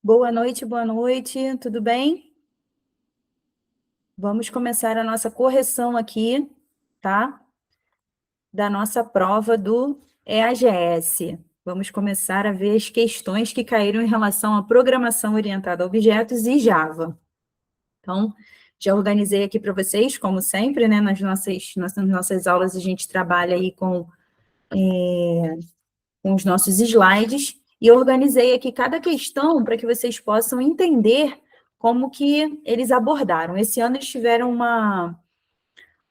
boa noite, tudo bem? Vamos começar a nossa correção aqui, tá? Da nossa prova do EAGS. Vamos começar a ver as questões que caíram em relação à programação orientada a objetos e Java. Então, já organizei aqui para vocês, como sempre, né? Nas nossas aulas a gente trabalha aí com os nossos slides, e organizei aqui cada questão para que vocês possam entender como que eles abordaram. Esse ano eles tiveram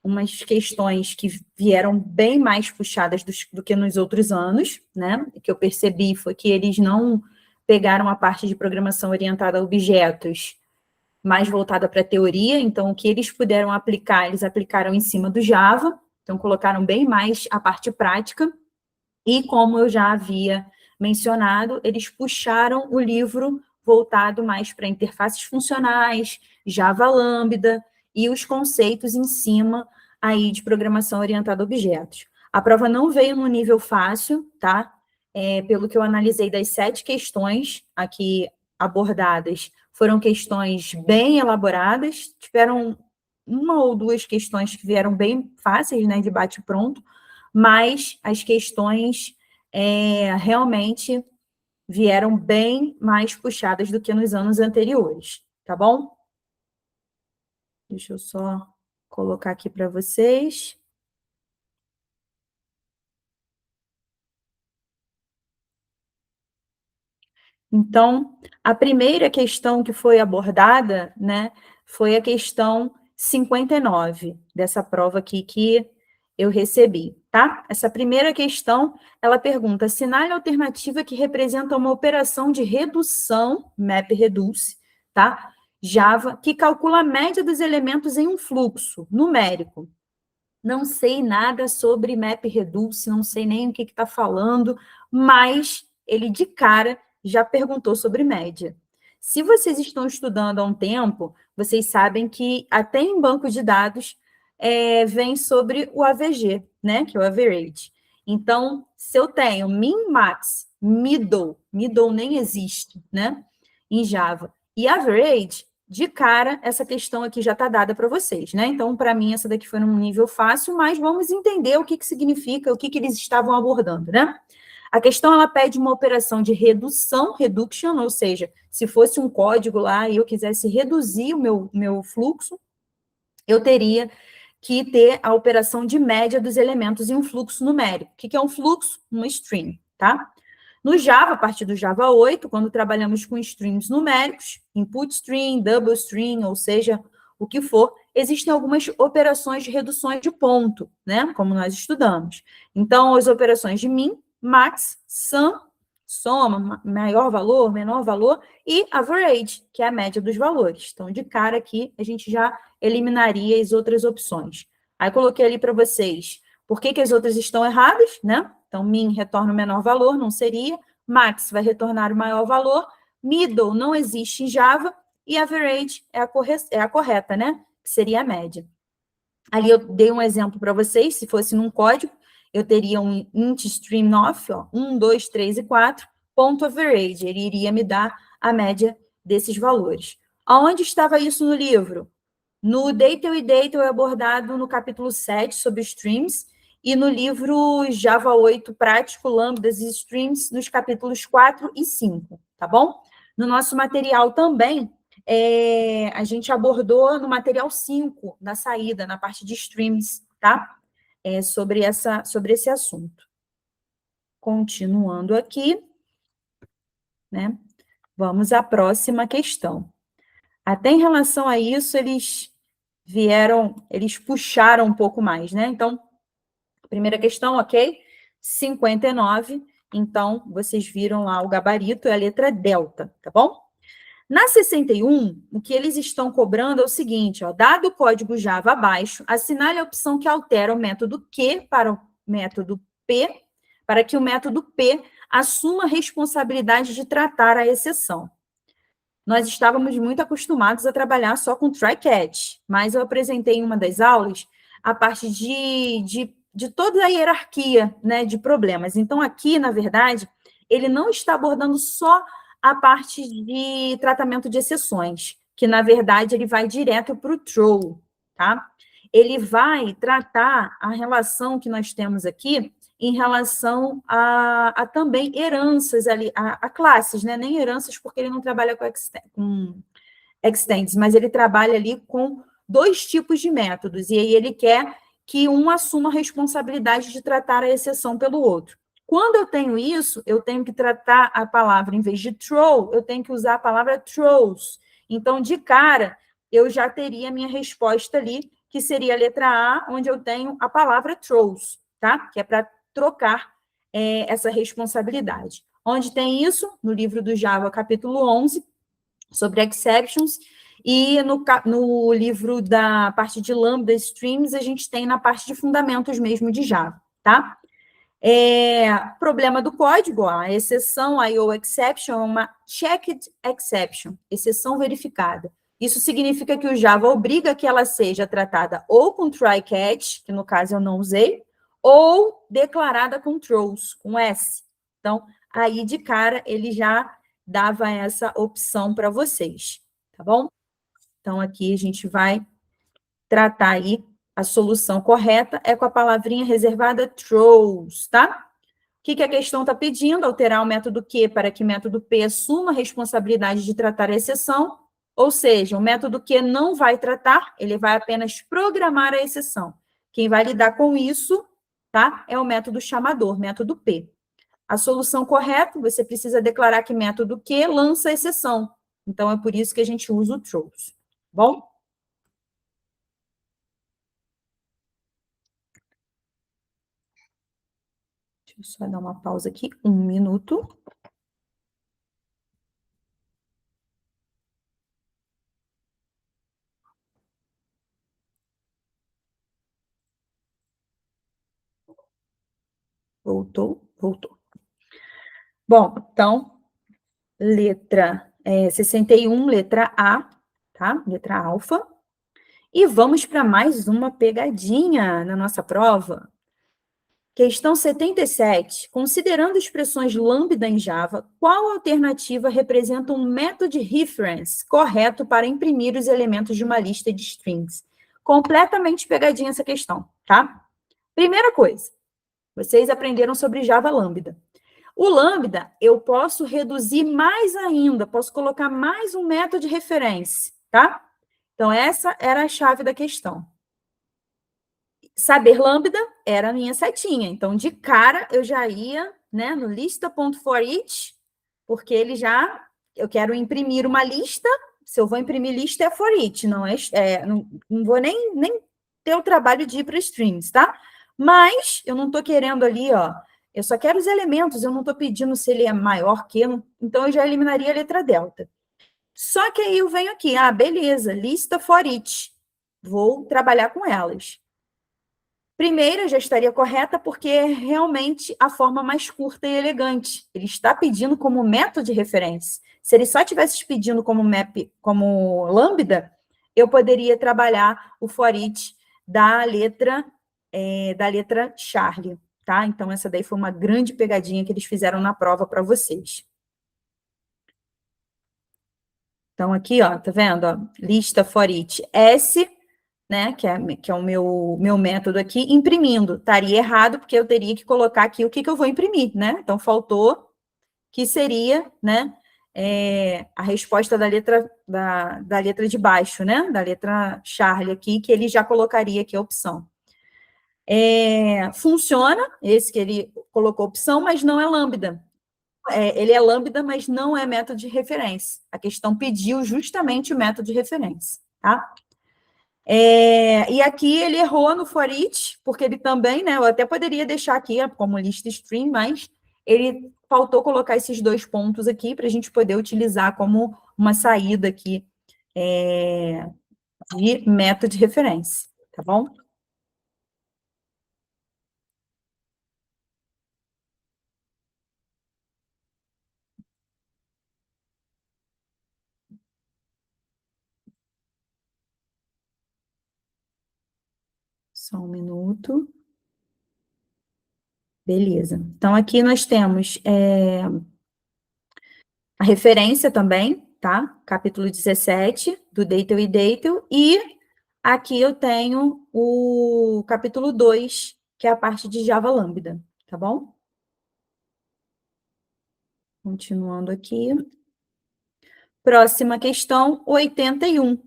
umas questões que vieram bem mais puxadas do que nos outros anos, né? O que eu percebi foi que eles não pegaram a parte de programação orientada a objetos mais voltada para a teoria, então o que eles puderam aplicar, eles aplicaram em cima do Java, então colocaram bem mais a parte prática, e como eu já havia mencionado, eles puxaram o livro voltado mais para interfaces funcionais, Java Lambda e os conceitos em cima aí de programação orientada a objetos. A prova não veio no nível fácil, tá? Pelo que eu analisei das 7 questões aqui abordadas, foram questões bem elaboradas, tiveram uma ou duas questões que vieram bem fáceis, né, de bate-pronto, mas as questões realmente vieram bem mais puxadas do que nos anos anteriores, tá bom? Deixa eu só colocar aqui para vocês. Então, a primeira questão que foi abordada, né, foi a questão 59 dessa prova aqui que eu recebi, tá? Essa primeira questão, ela pergunta: assinale a alternativa que representa uma operação de redução, MapReduce, tá? Java, que calcula a média dos elementos em um fluxo numérico. Não sei nada sobre MapReduce, não sei nem o que está falando, mas ele de cara já perguntou sobre média. Se vocês estão estudando há um tempo, vocês sabem que até em banco de dados vem sobre o AVG, né? Que é o average. Então, se eu tenho min, max, middle nem existe, né? Em Java, e average, de cara, essa questão aqui já está dada para vocês, né? Então, para mim, essa daqui foi num nível fácil, mas vamos entender o que significa, o que eles estavam abordando, né? A questão, ela pede uma operação de redução, reduction, ou seja, se fosse um código lá e eu quisesse reduzir o meu fluxo, eu teria que ter a operação de média dos elementos em um fluxo numérico. O que é um fluxo? Uma string, tá? No Java, a partir do Java 8, quando trabalhamos com strings numéricos, input string, double string, ou seja, o que for, existem algumas operações de reduções de ponto, né? Como nós estudamos. Então, as operações de min, max, sum, soma, maior valor, menor valor, e average, que é a média dos valores. Então, de cara aqui, a gente já eliminaria as outras opções. Aí, coloquei ali para vocês por que as outras estão erradas, né? Então, min retorna o menor valor, não seria. Max vai retornar o maior valor. Middle não existe em Java. E average é a correta, né? Que seria a média. Ali eu dei um exemplo para vocês. Se fosse num código, eu teria um int stream of, ó, 1, 2, 3 e 4, ponto average. Ele iria me dar a média desses valores. Aonde estava isso no livro? No Data e Data é abordado no capítulo 7 sobre streams, e no livro Java 8 Prático, Lambdas e Streams, nos capítulos 4 e 5, tá bom? No nosso material também, a gente abordou no material 5, na saída, na parte de streams, tá? Sobre esse assunto. Continuando aqui, né? Vamos à próxima questão. Até em relação a isso, eles puxaram um pouco mais, né? Então, primeira questão, ok? 59. Então, vocês viram lá o gabarito, é a letra delta, tá bom? Na 61, o que eles estão cobrando é o seguinte, ó, dado o código Java abaixo, assinale a opção que altera o método Q para o método P, para que o método P assuma a responsabilidade de tratar a exceção. Nós estávamos muito acostumados a trabalhar só com try-catch, mas eu apresentei em uma das aulas a parte de toda a hierarquia, né, de problemas. Então, aqui, na verdade, ele não está abordando só a parte de tratamento de exceções, que, na verdade, ele vai direto para o throw, tá? Ele vai tratar a relação que nós temos aqui em relação a também heranças ali, a classes, né? Nem heranças, porque ele não trabalha com extends, mas ele trabalha ali com dois tipos de métodos, e aí ele quer que um assuma a responsabilidade de tratar a exceção pelo outro. Quando eu tenho isso, eu tenho que tratar a palavra, em vez de throw, eu tenho que usar a palavra throws. Então, de cara, eu já teria a minha resposta ali, que seria a letra A, onde eu tenho a palavra throws, tá? Que é para trocar essa responsabilidade. Onde tem isso? No livro do Java, capítulo 11, sobre exceptions, e no livro da parte de Lambda Streams, a gente tem na parte de fundamentos mesmo de Java, tá? Problema do código, a exceção, a IO exception, é uma checked exception, exceção verificada. Isso significa que o Java obriga que ela seja tratada ou com try-catch, que no caso eu não usei, ou declarada com throws, com S. Então, aí de cara ele já dava essa opção para vocês, tá bom? Então, aqui a gente vai tratar aí a solução correta é com a palavrinha reservada throws, tá? O que a questão está pedindo? Alterar o método Q para que o método P assuma a responsabilidade de tratar a exceção, ou seja, o método Q não vai tratar, ele vai apenas programar a exceção. Quem vai lidar com isso, tá? É o método chamador, método P. A solução correta, você precisa declarar que método Q lança a exceção. Então, é por isso que a gente usa o throws. Bom? Deixa eu só dar uma pausa aqui, 1 minuto. Voltou. Bom, então, letra 61, letra A, tá? Letra alfa. E vamos para mais uma pegadinha na nossa prova. Questão 77. Considerando expressões lambda em Java, qual alternativa representa um método reference correto para imprimir os elementos de uma lista de strings? Completamente pegadinha essa questão, tá? Primeira coisa, vocês aprenderam sobre Java Lambda. O lambda, eu posso reduzir mais ainda, posso colocar mais um método de referência, tá? Então, essa era a chave da questão. Saber lambda era a minha setinha. Então, de cara, eu já ia, né, no lista.forEach, porque ele já, eu quero imprimir uma lista, se eu vou imprimir lista é forEach, não vou nem ter o trabalho de ir para strings, tá? Mas eu não estou querendo ali, ó, eu só quero os elementos, eu não estou pedindo se ele é maior que, então eu já eliminaria a letra delta. Só que aí eu venho aqui, beleza, lista forEach, vou trabalhar com elas. Primeira já estaria correta, porque é realmente a forma mais curta e elegante. Ele está pedindo como método de referência. Se ele só tivesse pedindo como como lambda, eu poderia trabalhar o for each da letra Charlie, tá? Então, essa daí foi uma grande pegadinha que eles fizeram na prova para vocês. Então, aqui, ó, tá vendo? Ó, lista for each S, né, que é o meu método aqui, imprimindo. Estaria errado, porque eu teria que colocar aqui o que eu vou imprimir, né? Então, faltou, que seria, né, a resposta da letra de baixo, né? Da letra Charlie aqui, que ele já colocaria aqui a opção. Funciona, esse que ele colocou opção, mas não é lambda. Ele é lambda, mas não é método de referência. A questão pediu justamente o método de referência, tá? E aqui ele errou no for each, porque ele também, né? Eu até poderia deixar aqui como lista string, mas ele faltou colocar esses dois pontos aqui para a gente poder utilizar como uma saída aqui de método de referência, tá bom? Só 1 minuto. Beleza. Então, aqui nós temos A referência também, tá? Capítulo 17 do Deitel e Deitel. E aqui eu tenho o capítulo 2, que é a parte de Java Lambda, tá bom? Continuando aqui. Próxima questão, 81.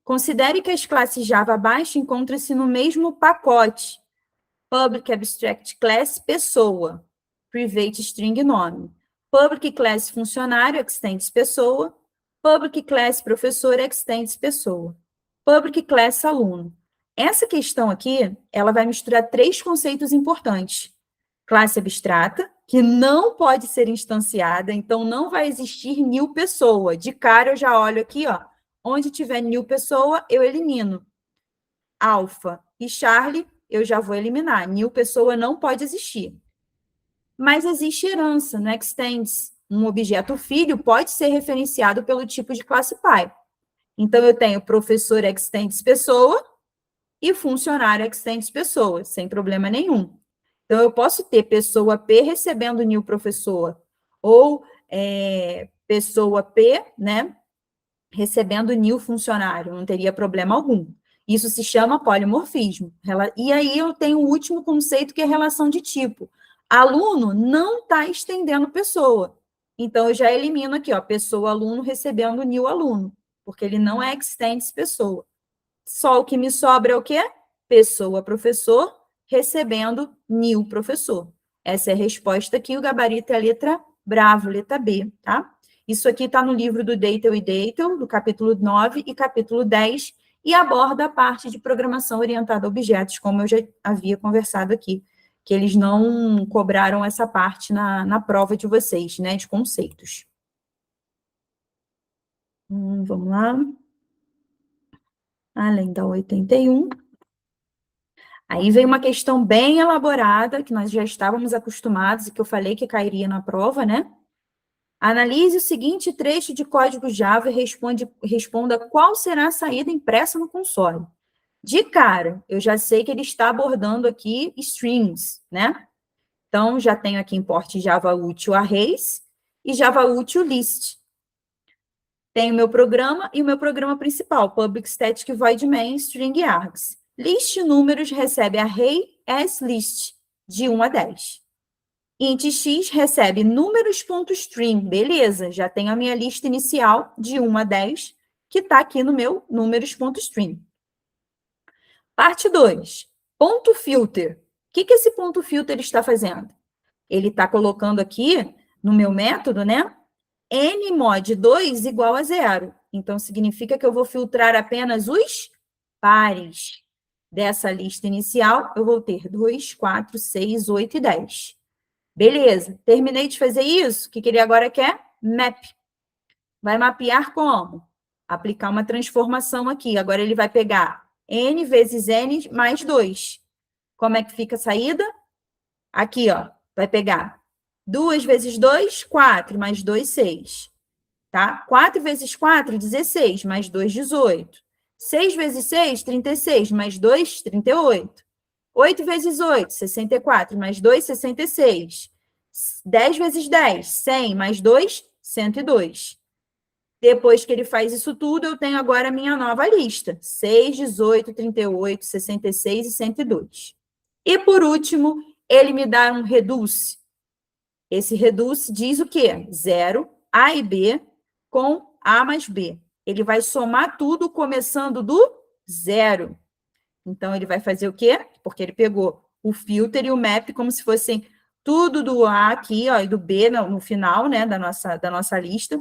Considere que as classes Java abaixo encontram-se no mesmo pacote. Public Abstract Class, pessoa. Private String, nome. Public Class, funcionário, extends, pessoa. Public Class, professor, extends, pessoa. Public Class, aluno. Essa questão aqui, ela vai misturar 3 conceitos importantes. Classe abstrata, que não pode ser instanciada, então não vai existir new pessoa. De cara, eu já olho aqui, ó. Onde tiver new pessoa, eu elimino. Alpha e Charlie, eu já vou eliminar. New pessoa não pode existir. Mas existe herança no extends. Um objeto filho pode ser referenciado pelo tipo de classe pai. Então, eu tenho professor extends pessoa e funcionário extends pessoa, sem problema nenhum. Então, eu posso ter pessoa P recebendo new professor, ou pessoa P, né, recebendo new funcionário, não teria problema algum. Isso se chama polimorfismo. E aí eu tenho o último conceito, que é relação de tipo. Aluno não está estendendo pessoa. Então, eu já elimino aqui, ó, pessoa aluno recebendo new aluno, porque ele não é extends pessoa. Só o que me sobra é o quê? Pessoa professor recebendo new professor. Essa é a resposta aqui, o gabarito é a letra bravo, letra B, tá? Isso aqui está no livro do Deitel e Deitel, do capítulo 9 e capítulo 10, e aborda a parte de programação orientada a objetos, como eu já havia conversado aqui, que eles não cobraram essa parte na prova de vocês, né, de conceitos. Vamos lá. Além da 81. Aí vem uma questão bem elaborada, que nós já estávamos acostumados e que eu falei que cairia na prova, né? Analise o seguinte trecho de código Java e responda qual será a saída impressa no console. De cara, eu já sei que ele está abordando aqui strings, né? Então, já tenho aqui import Java útil arrays e Java útil list. Tenho o meu programa e o meu programa principal, public static void main string args. List números recebe array as list, de 1 a 10. Int x recebe números.string, beleza, já tenho a minha lista inicial de 1 a 10, que está aqui no meu números.string. Parte 2, ponto filter. O que esse ponto filter está fazendo? Ele está colocando aqui, no meu método, né, nmod 2 igual a 0. Então, significa que eu vou filtrar apenas os pares. Dessa lista inicial, eu vou ter 2, 4, 6, 8 e 10. Beleza, terminei de fazer isso. O que ele agora quer? Map. Vai mapear como? Aplicar uma transformação aqui. Agora ele vai pegar n vezes n mais 2. Como é que fica a saída? Aqui, ó, vai pegar 2 vezes 2, 4, mais 2, 6. Tá? 4 vezes 4, 16, mais 2, 18. 6 vezes 6, 36, mais 2, 38. 8 vezes 8, 64, mais 2, 66. 10 vezes 10, 100, mais 2, 102. Depois que ele faz isso tudo, eu tenho agora a minha nova lista. 6, 18, 38, 66 e 102. E, por último, ele me dá um reduce. Esse reduce diz o quê? 0, A e B, com A mais B. Ele vai somar tudo começando do 0. Então, ele vai fazer o quê? Porque ele pegou o filter e o map como se fossem tudo do A aqui, ó, e do B no final, né, da nossa lista.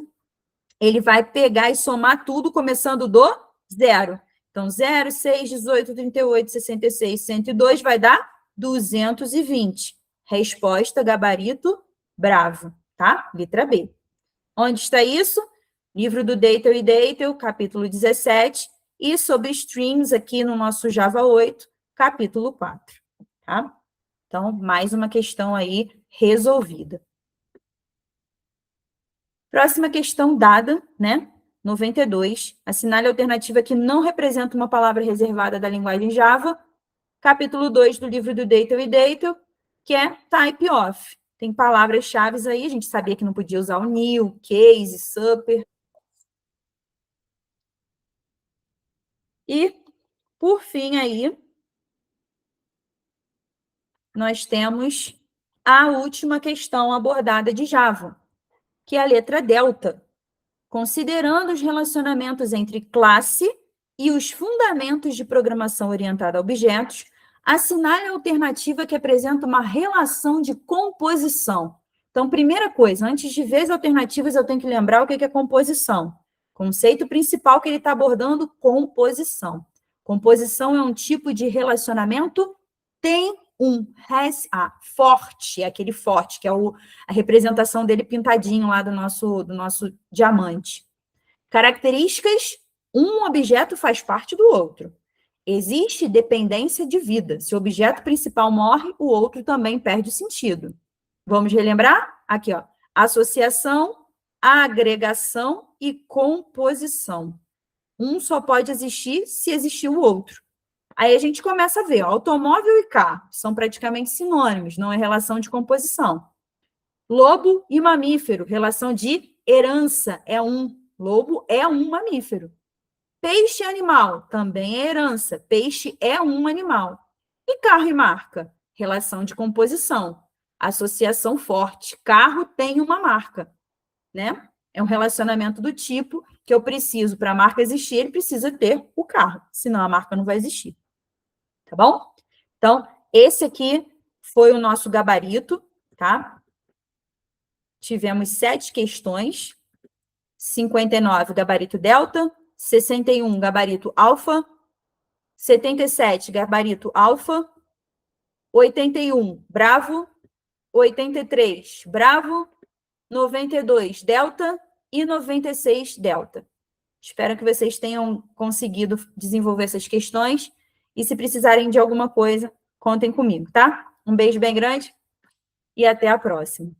Ele vai pegar e somar tudo começando do 0. Então, 0, 6, 18, 38, 66, 102 vai dar 220. Resposta, gabarito, bravo, tá? Letra B. Onde está isso? Livro do Deitel e Deitel, capítulo 17, e sobre strings aqui no nosso Java 8, capítulo 4, tá? Então, mais uma questão aí resolvida. Próxima questão dada, né? 92. Assinale a alternativa que não representa uma palavra reservada da linguagem Java. Capítulo 2 do livro do Deitel e Deitel, que é type of. Tem palavras-chave aí, a gente sabia que não podia usar o new, case, super. E, por fim, aí, nós temos a última questão abordada de Java, que é a letra delta. Considerando os relacionamentos entre classe e os fundamentos de programação orientada a objetos, assinale a alternativa que apresenta uma relação de composição. Então, primeira coisa, antes de ver as alternativas, eu tenho que lembrar o que é composição. Conceito principal que ele está abordando, composição. Composição é um tipo de relacionamento tem forte, é aquele forte, que é a representação dele pintadinho lá do nosso diamante. Características, um objeto faz parte do outro. Existe dependência de vida. Se o objeto principal morre, o outro também perde sentido. Vamos relembrar? Aqui, ó. Associação, agregação e composição. Um só pode existir se existir o outro. Aí a gente começa a ver, ó, automóvel e carro são praticamente sinônimos, não é relação de composição. Lobo e mamífero, relação de herança, é um. Lobo é um mamífero. Peixe e animal, também é herança. Peixe é um animal. E carro e marca, relação de composição. Associação forte. Carro tem uma marca, né? É um relacionamento do tipo que eu preciso, para a marca existir, ele precisa ter o carro, senão a marca não vai existir. Tá bom? Então, esse aqui foi o nosso gabarito, tá? Tivemos 7 questões. 59, gabarito delta. 61, gabarito alfa. 77, gabarito alfa. 81, bravo. 83, bravo. 92, delta. E 96, delta. Espero que vocês tenham conseguido desenvolver essas questões. E se precisarem de alguma coisa, contem comigo, tá? Um beijo bem grande e até a próxima.